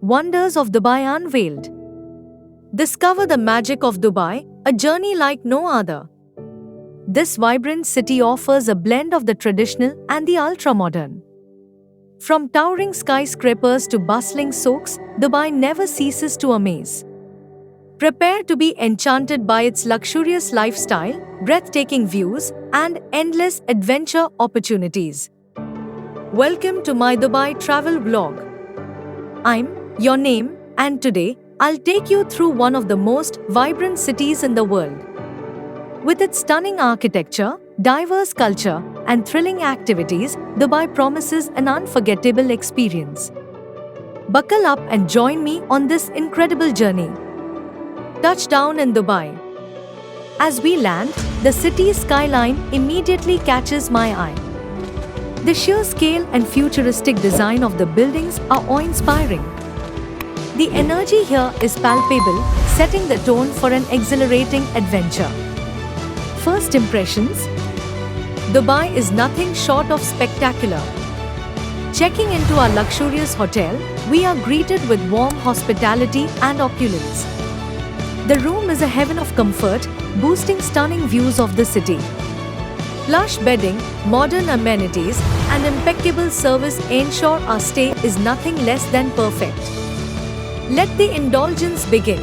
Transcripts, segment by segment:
Wonders of Dubai unveiled. Discover the magic of Dubai, a journey like no other. This vibrant city offers a blend of the traditional and the ultra-modern. From towering skyscrapers to bustling souks, Dubai never ceases to amaze. Prepare to be enchanted by its luxurious lifestyle, breathtaking views, and endless adventure opportunities. Welcome to my Dubai travel vlog. I'm your name, and today I'll take you through one of the most vibrant cities in the world. With its stunning architecture, diverse culture, and thrilling activities, Dubai promises an unforgettable experience. Buckle up and join me on this incredible journey. Touchdown in Dubai. As we land, the city's skyline immediately catches my eye. The sheer scale and futuristic design of the buildings are awe-inspiring. The energy here is palpable, setting the tone for an exhilarating adventure. First impressions: Dubai is nothing short of spectacular. Checking into our luxurious hotel, we are greeted with warm hospitality and opulence. The room is a heaven of comfort, boosting stunning views of the city. Plush bedding, modern amenities, and impeccable service ensure our stay is nothing less than perfect. Let the indulgence begin.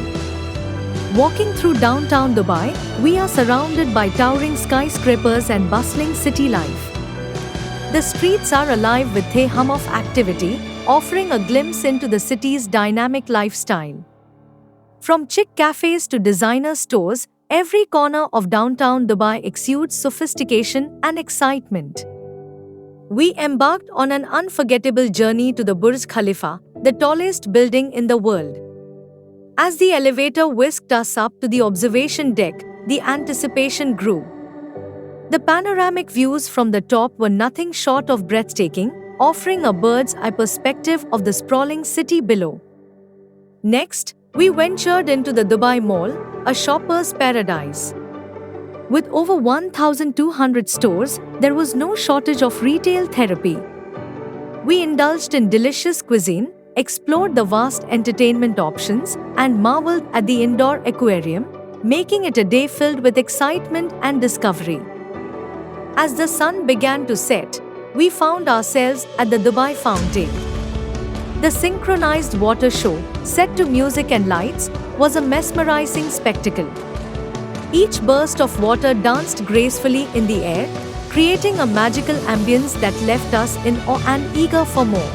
Walking through downtown Dubai, we are surrounded by towering skyscrapers and bustling city life. The streets are alive with a hum of activity, offering a glimpse into the city's dynamic lifestyle. From chic cafes to designer stores, every corner of downtown Dubai exudes sophistication and excitement. We embarked on an unforgettable journey to the Burj Khalifa, the tallest building in the world. As the elevator whisked us up to the observation deck, the anticipation grew. The panoramic views from the top were nothing short of breathtaking, offering a bird's-eye perspective of the sprawling city below. Next, we ventured into the Dubai Mall, a shopper's paradise. With over 1,200 stores, there was no shortage of retail therapy. We indulged in delicious cuisine, explored the vast entertainment options, and marveled at the indoor aquarium, making it a day filled with excitement and discovery. As the sun began to set, we found ourselves at the Dubai Fountain. The synchronized water show, set to music and lights, was a mesmerizing spectacle. Each burst of water danced gracefully in the air, creating a magical ambience that left us in awe and eager for more.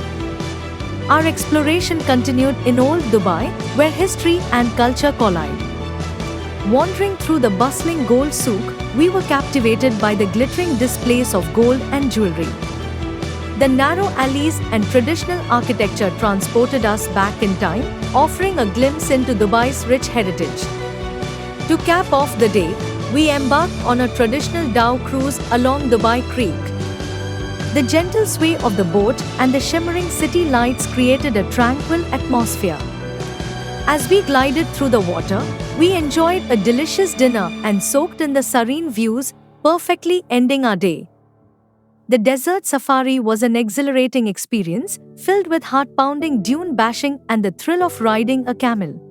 Our exploration continued in Old Dubai, where history and culture collide. Wandering through the bustling gold souk, we were captivated by the glittering displays of gold and jewelry. The narrow alleys and traditional architecture transported us back in time, offering a glimpse into Dubai's rich heritage. To cap off the day, we embarked on a traditional dhow cruise along Dubai Creek. The gentle sway of the boat and the shimmering city lights created a tranquil atmosphere. As we glided through the water, we enjoyed a delicious dinner and soaked in the serene views, perfectly ending our day. The desert safari was an exhilarating experience, filled with heart-pounding dune bashing and the thrill of riding a camel.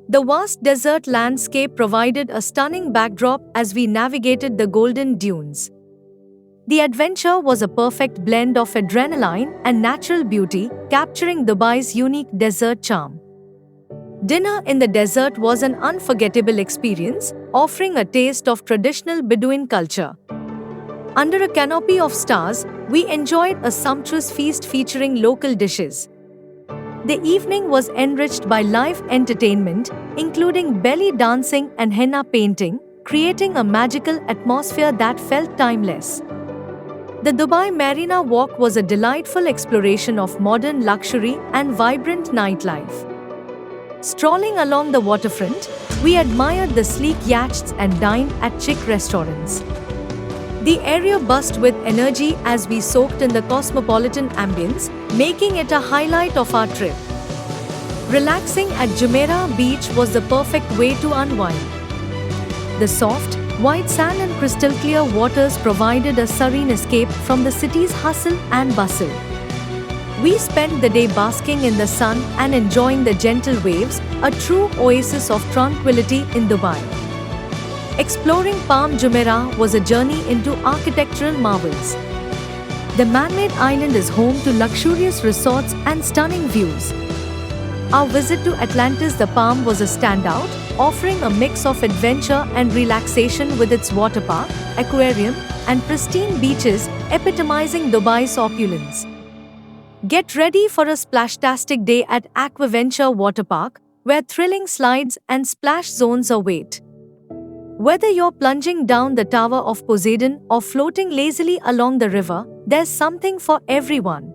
The vast desert landscape provided a stunning backdrop as we navigated the golden dunes. The adventure was a perfect blend of adrenaline and natural beauty, capturing Dubai's unique desert charm. Dinner in the desert was an unforgettable experience, offering a taste of traditional Bedouin culture. Under a canopy of stars, we enjoyed a sumptuous feast featuring local dishes. The evening was enriched by live entertainment, including belly dancing and henna painting, creating a magical atmosphere that felt timeless. The Dubai Marina Walk was a delightful exploration of modern luxury and vibrant nightlife. Strolling along the waterfront, we admired the sleek yachts and dined at chic restaurants. The area buzzed with energy as we soaked in the cosmopolitan ambience, making it a highlight of our trip. Relaxing at Jumeirah Beach was the perfect way to unwind. The soft, white sand and crystal clear waters provided a serene escape from the city's hustle and bustle. We spent the day basking in the sun and enjoying the gentle waves, a true oasis of tranquility in Dubai. Exploring Palm Jumeirah was a journey into architectural marvels. The man-made island is home to luxurious resorts and stunning views. Our visit to Atlantis the Palm was a standout, offering a mix of adventure and relaxation with its water park, aquarium, and pristine beaches, epitomizing Dubai's opulence. Get ready for a splashtastic day at Aquaventure Water Park, where thrilling slides and splash zones await. Whether you're plunging down the Tower of Poseidon or floating lazily along the river, there's something for everyone.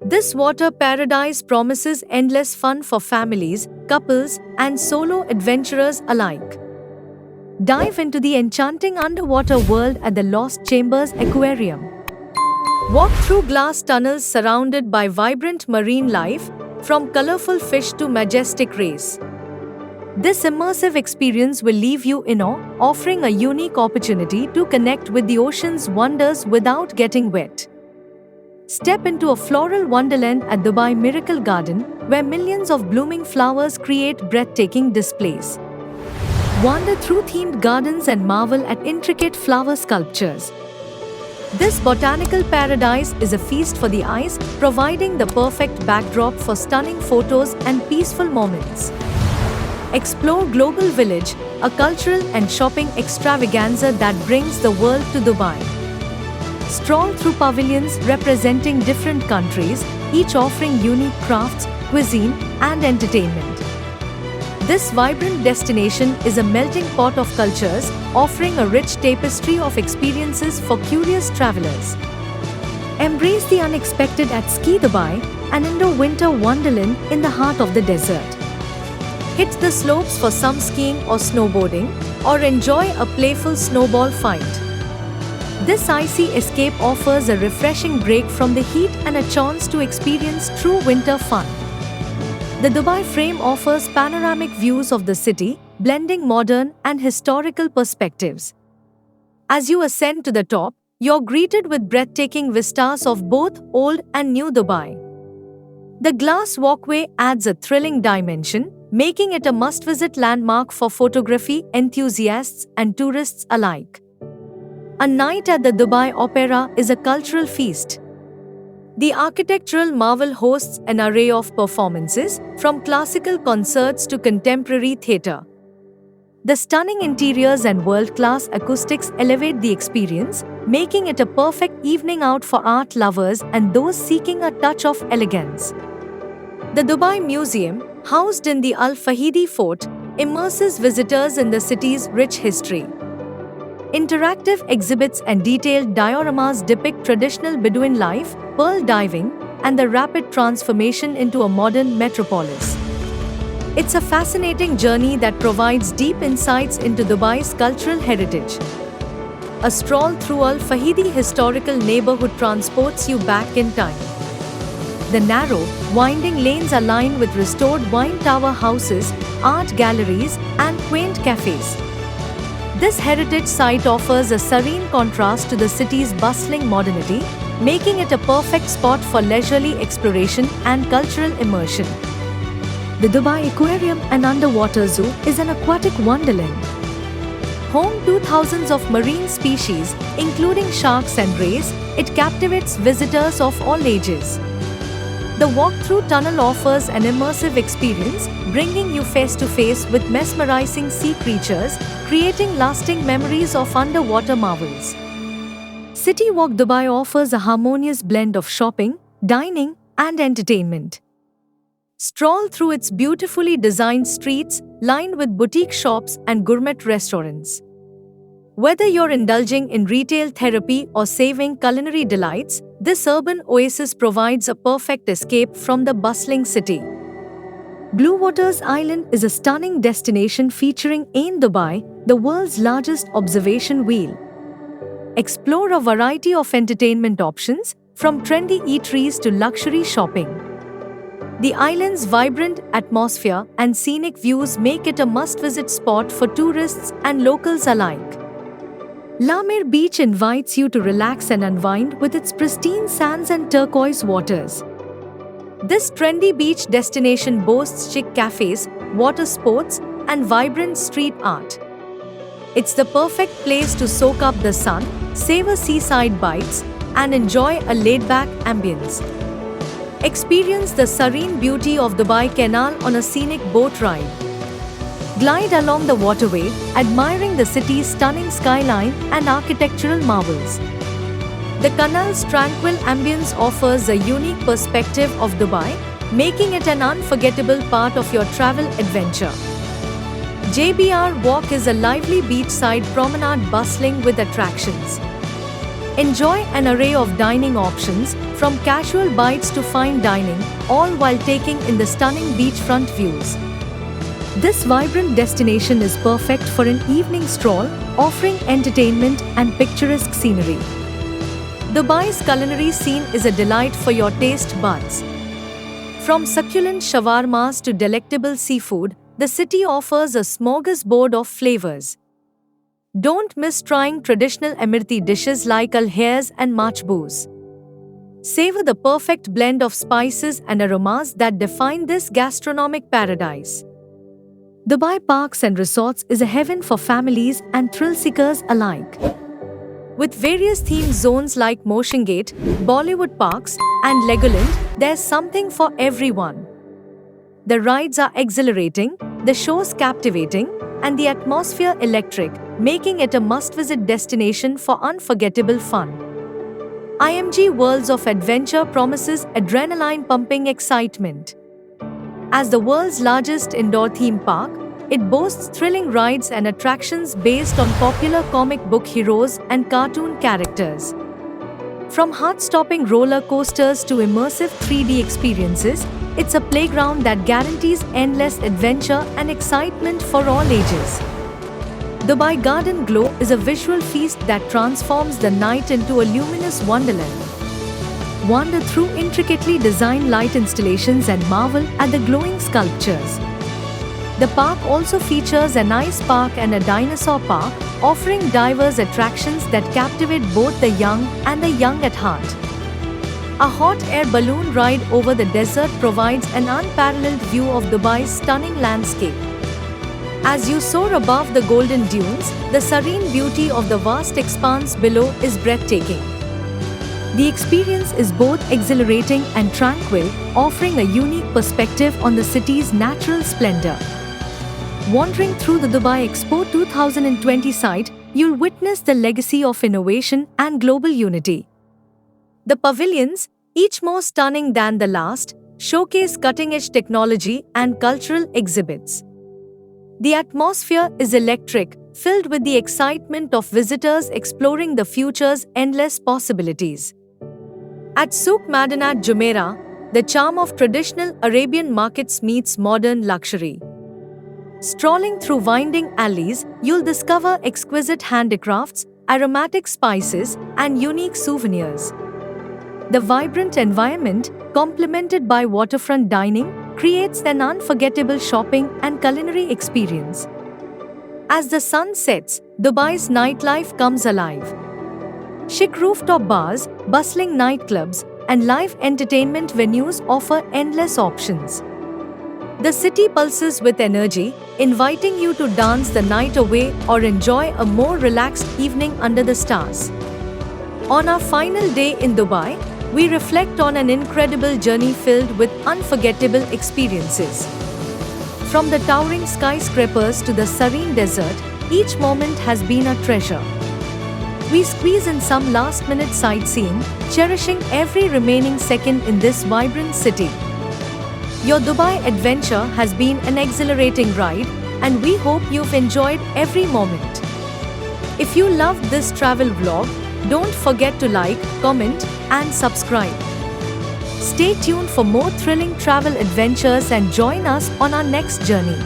This water paradise promises endless fun for families, couples, and solo adventurers alike. Dive into the enchanting underwater world at the Lost Chambers Aquarium. Walk through glass tunnels surrounded by vibrant marine life, from colorful fish to majestic rays. This immersive experience will leave you in awe, offering a unique opportunity to connect with the ocean's wonders without getting wet. Step into a floral wonderland at Dubai Miracle Garden, where millions of blooming flowers create breathtaking displays. Wander through themed gardens and marvel at intricate flower sculptures. This botanical paradise is a feast for the eyes, providing the perfect backdrop for stunning photos and peaceful moments. Explore Global Village, a cultural and shopping extravaganza that brings the world to Dubai. Stroll through pavilions representing different countries, each offering unique crafts, cuisine, and entertainment. This vibrant destination is a melting pot of cultures, offering a rich tapestry of experiences for curious travelers. Embrace the unexpected at Ski Dubai, an Indo-winter wonderland in the heart of the desert. Hit the slopes for some skiing or snowboarding, or enjoy a playful snowball fight. This icy escape offers a refreshing break from the heat and a chance to experience true winter fun. The Dubai Frame offers panoramic views of the city, blending modern and historical perspectives. As you ascend to the top, you're greeted with breathtaking vistas of both old and new Dubai. The glass walkway adds a thrilling dimension, making it a must-visit landmark for photography enthusiasts and tourists alike. A night at the Dubai Opera is a cultural feast. The architectural marvel hosts an array of performances, from classical concerts to contemporary theatre. The stunning interiors and world-class acoustics elevate the experience, making it a perfect evening out for art lovers and those seeking a touch of elegance. The Dubai Museum, housed in the Al Fahidi Fort, immerses visitors in the city's rich history. Interactive exhibits and detailed dioramas depict traditional Bedouin life, pearl diving, and the rapid transformation into a modern metropolis. It's a fascinating journey that provides deep insights into Dubai's cultural heritage. A stroll through Al Fahidi historical neighborhood transports you back in time. The narrow, winding lanes are lined with restored wine tower houses, art galleries, and quaint cafes. This heritage site offers a serene contrast to the city's bustling modernity, making it a perfect spot for leisurely exploration and cultural immersion. The Dubai Aquarium and Underwater Zoo is an aquatic wonderland. Home to thousands of marine species, including sharks and rays, it captivates visitors of all ages. The walk-through tunnel offers an immersive experience, bringing you face-to-face with mesmerizing sea creatures, creating lasting memories of underwater marvels. City Walk Dubai offers a harmonious blend of shopping, dining, and entertainment. Stroll through its beautifully designed streets, lined with boutique shops and gourmet restaurants. Whether you're indulging in retail therapy or saving culinary delights, this urban oasis provides a perfect escape from the bustling city. Blue Waters Island is a stunning destination featuring Ain Dubai, the world's largest observation wheel. Explore a variety of entertainment options, from trendy eateries to luxury shopping. The island's vibrant atmosphere and scenic views make it a must-visit spot for tourists and locals alike. La Mer Beach invites you to relax and unwind with its pristine sands and turquoise waters. This trendy beach destination boasts chic cafes, water sports, and vibrant street art. It's the perfect place to soak up the sun, savor seaside bites, and enjoy a laid-back ambience. Experience the serene beauty of Dubai Canal on a scenic boat ride. Glide along the waterway, admiring the city's stunning skyline and architectural marvels. The canal's tranquil ambience offers a unique perspective of Dubai, making it an unforgettable part of your travel adventure. JBR Walk is a lively beachside promenade bustling with attractions. Enjoy an array of dining options, from casual bites to fine dining, all while taking in the stunning beachfront views. This vibrant destination is perfect for an evening stroll, offering entertainment and picturesque scenery. Dubai's culinary scene is a delight for your taste buds. From succulent shawarmas to delectable seafood, the city offers a smorgasbord of flavors. Don't miss trying traditional Emirati dishes like al-hairs and machbouz. Savor the perfect blend of spices and aromas that define this gastronomic paradise. Dubai Parks and Resorts is a heaven for families and thrill-seekers alike. With various theme zones like Motion Gate, Bollywood Parks, and Legoland, there's something for everyone. The rides are exhilarating, the shows captivating, and the atmosphere electric, making it a must-visit destination for unforgettable fun. IMG Worlds of Adventure promises adrenaline-pumping excitement. As the world's largest indoor theme park, it boasts thrilling rides and attractions based on popular comic book heroes and cartoon characters. From heart-stopping roller coasters to immersive 3D experiences, it's a playground that guarantees endless adventure and excitement for all ages. Dubai Garden Glow is a visual feast that transforms the night into a luminous wonderland. Wander through intricately designed light installations and marvel at the glowing sculptures. The park also features an ice park and a dinosaur park, offering diverse attractions that captivate both the young and the young at heart. A hot air balloon ride over the desert provides an unparalleled view of Dubai's stunning landscape. As you soar above the golden dunes, the serene beauty of the vast expanse below is breathtaking. The experience is both exhilarating and tranquil, offering a unique perspective on the city's natural splendor. Wandering through the Dubai Expo 2020 site, you'll witness the legacy of innovation and global unity. The pavilions, each more stunning than the last, showcase cutting-edge technology and cultural exhibits. The atmosphere is electric, filled with the excitement of visitors exploring the future's endless possibilities. At Souk Madinat Jumeirah, the charm of traditional Arabian markets meets modern luxury. Strolling through winding alleys, you'll discover exquisite handicrafts, aromatic spices, and unique souvenirs. The vibrant environment, complemented by waterfront dining, creates an unforgettable shopping and culinary experience. As the sun sets, Dubai's nightlife comes alive. Chic rooftop bars, bustling nightclubs, and live entertainment venues offer endless options. The city pulses with energy, inviting you to dance the night away or enjoy a more relaxed evening under the stars. On our final day in Dubai, we reflect on an incredible journey filled with unforgettable experiences. From the towering skyscrapers to the serene desert, each moment has been a treasure. We squeeze in some last-minute sightseeing, cherishing every remaining second in this vibrant city. Your Dubai adventure has been an exhilarating ride, and we hope you've enjoyed every moment. If you loved this travel vlog, don't forget to like, comment, and subscribe. Stay tuned for more thrilling travel adventures and join us on our next journey.